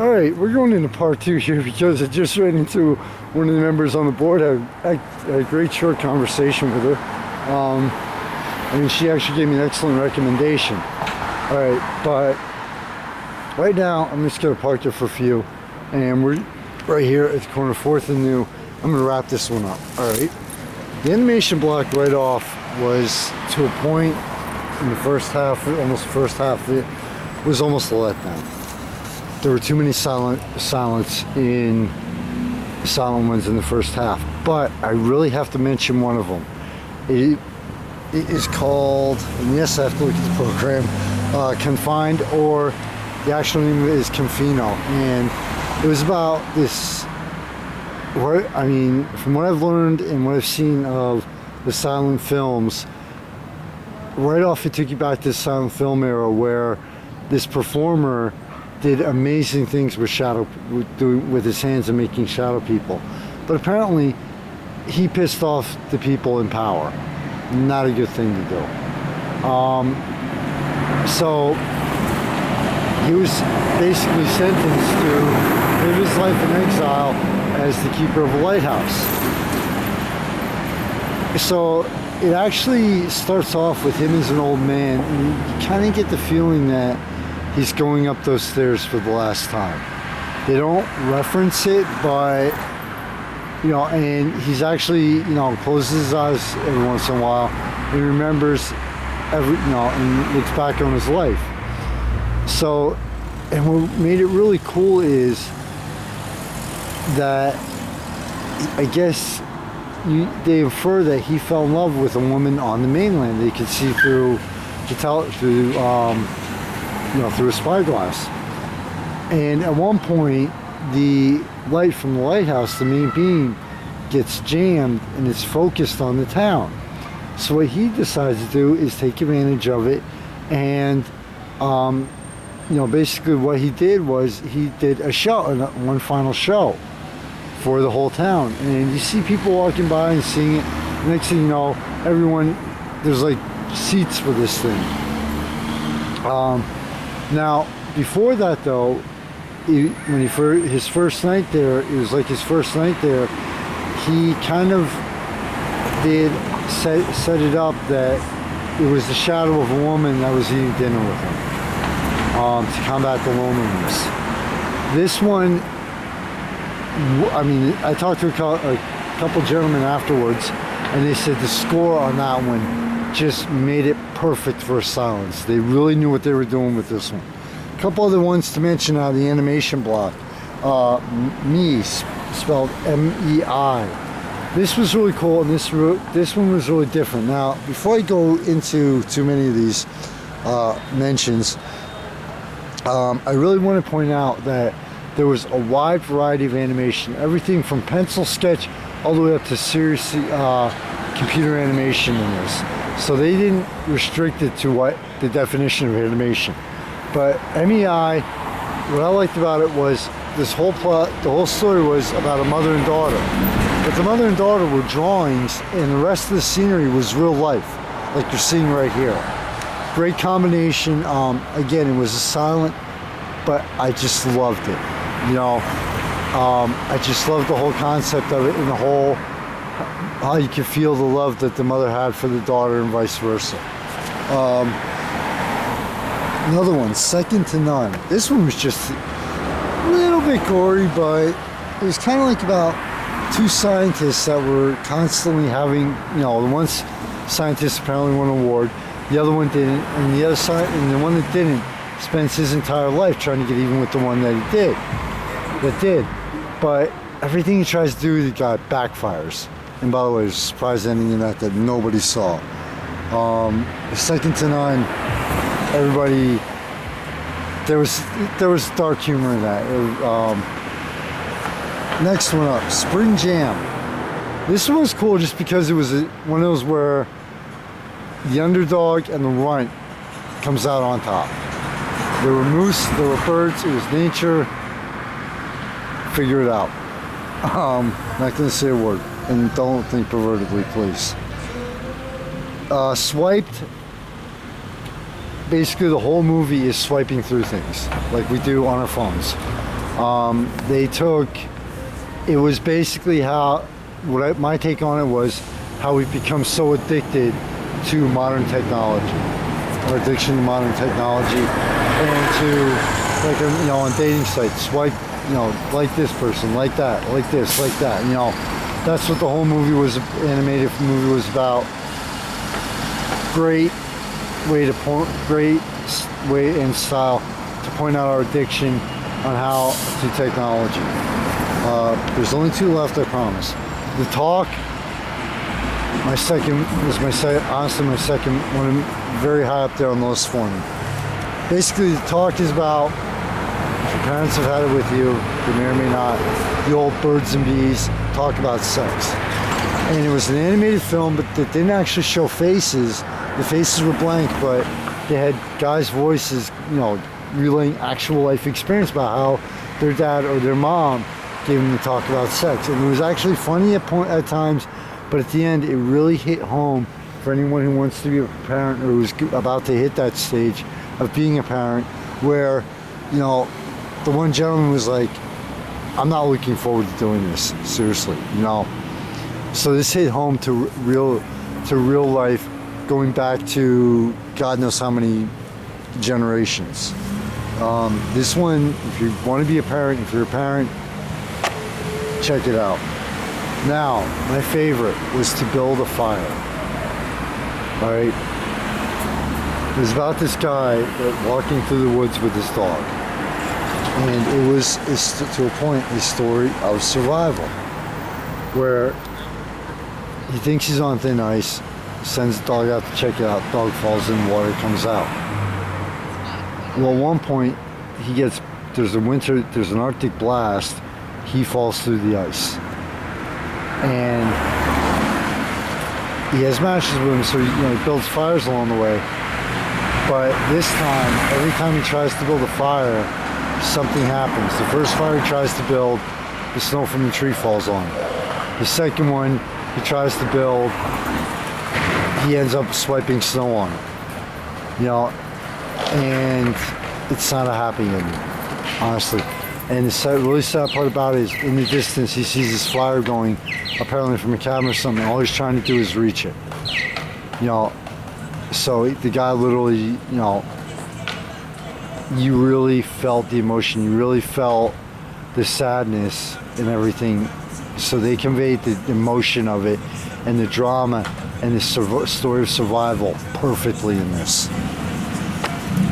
Alright, we're going into part 2 here because I just ran into one of the members on the board. I had a great short conversation with her. I mean, she actually gave me an excellent recommendation. Alright, but right now I'm just going to park there for a few. And we're right here at the corner of 4th and New. I'm going to wrap this one up. Alright, the animation block right off was to a point in the first half, almost the first half of it, was almost a letdown. There were too many silent ones in the first half, but I really have to mention one of them. It is called, and yes, I have to look at the program, Confined, or the actual name of it is Confino, and it was about this. I mean, from what I've learned and what I've seen of the silent films, right off it took you back to the silent film era where this performer did amazing things with with his hands and making shadow people, but apparently he pissed off the people in power. Not a good thing to do. So he was basically sentenced to live his life in exile as the keeper of a lighthouse. So it actually starts off with him as an old man, and you kind of get the feeling that he's going up those stairs for the last time. They don't reference it, but you know, and he's actually, closes his eyes every once in a while and remembers and looks back on his life. So, and what made it really cool is that I guess they infer that he fell in love with a woman on the mainland. They could see through through a spyglass. And at one point, the light from the lighthouse, the main beam, gets jammed and it's focused on the town. So what he decides to do is take advantage of it, and basically what he did was he did a show, one final show for the whole town. And you see people walking by and seeing it. Next thing you know, there's like seats for this thing. Now, before that though, his first night there, it was like his first night there, he kind of did set it up that it was the shadow of a woman that was eating dinner with him, to combat the loneliness. This one, I mean, I talked to a couple gentlemen afterwards, and they said the score on that one just made it perfect for silence. They really knew what they were doing with this one. A couple other ones to mention out of the animation block. Me, spelled M-E-I. This was really cool, and this one was really different. Now, before I go into too many of these mentions, I really want to point out that there was a wide variety of animation, everything from pencil sketch all the way up to serious computer animation in this. So they didn't restrict it to what the definition of animation. But MEI, what I liked about it was this whole plot, the whole story was about a mother and daughter. But the mother and daughter were drawings, and the rest of the scenery was real life, like you're seeing right here. Great combination. Again, it was a silent, but I just loved it. I just loved the whole concept of it, and the whole, how you could feel the love that the mother had for the daughter and vice versa. Another one, Second to None. This one was just a little bit gory, but it was kind of like about two scientists that were constantly having, the one scientist apparently won an award, the other one didn't, and the one that didn't spends his entire life trying to get even with the one that did. But everything he tries to do, the guy backfires. And by the way, there's a surprise ending in that nobody saw. Second to None, everybody, there was dark humor in that. Next one up, Spring Jam. This one was cool just because it was one of those where the underdog and the runt comes out on top. There were moose, there were birds, it was nature. Figure it out. Not gonna say a word, and don't think pervertedly, please. Swiped. basically the whole movie is swiping through things like we do on our phones. It was basically how, my take on it was how we've become so addicted to modern technology, or addiction to modern technology, and to, like, you know, on dating sites, swipe, you know, like this person, like that, like this, like that, you know. That's what the whole movie was, animated movie was about. Great way and style to point out our addiction on how to technology. There's only 2 left, I promise. The Talk, honestly my second one, very high up there on the list for me. Basically, The Talk is about, if your parents have had it with you, they may or may not, the old Birds and Bees talk about sex. And it was an animated film, but that didn't actually show faces. The faces were blank, but they had guys' voices, you know, relaying actual life experience about how their dad or their mom gave them to talk about sex. And it was actually funny at times, but at the end it really hit home for anyone who wants to be a parent or who's about to hit that stage of being a parent, where, you know, the one gentleman was like, I'm not looking forward to doing this, seriously, you know. So this hit home to real life, going back to God knows how many generations. This one, if you want to be a parent, if you're a parent, check it out. Now, my favorite was To Build a Fire. All right. It was about this guy walking through the woods with his dog. And it was, to a point, a story of survival, where he thinks he's on thin ice, sends the dog out to check it out, dog falls in, water comes out. Well, at one point, there's an Arctic blast, he falls through the ice. And he has matches with him, so he builds fires along the way. But this time, every time he tries to build a fire, something happens. The first fire he tries to build, the snow from the tree falls on him. The second one he tries to build, he ends up swiping snow on it. You know, and it's not a happy ending, honestly. And the really sad part about it is, in the distance, he sees this flyer going, apparently from a camera or something. All he's trying to do is reach it. You know, so the guy literally, you know, you really felt the emotion, you really felt the sadness and everything. So they conveyed the emotion of it and the drama and the story of survival perfectly in this.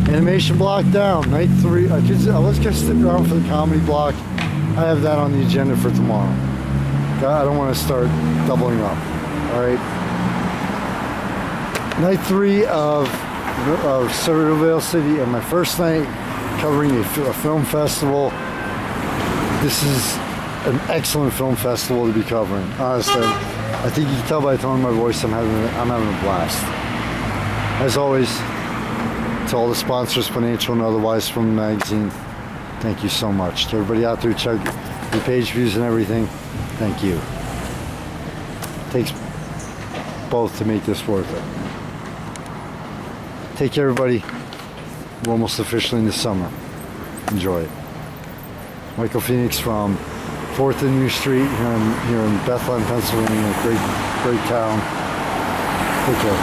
Animation block down, night 3. Let's just stick around for the comedy block. I have that on the agenda for tomorrow. I don't want to start doubling up. All right. Night 3 of Silvervale City, and my first night covering a film festival. This is an excellent film festival to be covering. Honestly, I think you can tell by the tone of my voice I'm having a blast. As always, to all the sponsors, financial and otherwise, from the magazine, thank you so much. To everybody out there, check the page views and everything, thank you. It takes both to make this worth it. Take care, everybody. We're almost officially in the summer. Enjoy it. Michael Phoenix from 4th and New Street here in Bethlehem, Pennsylvania. Great town. Take care.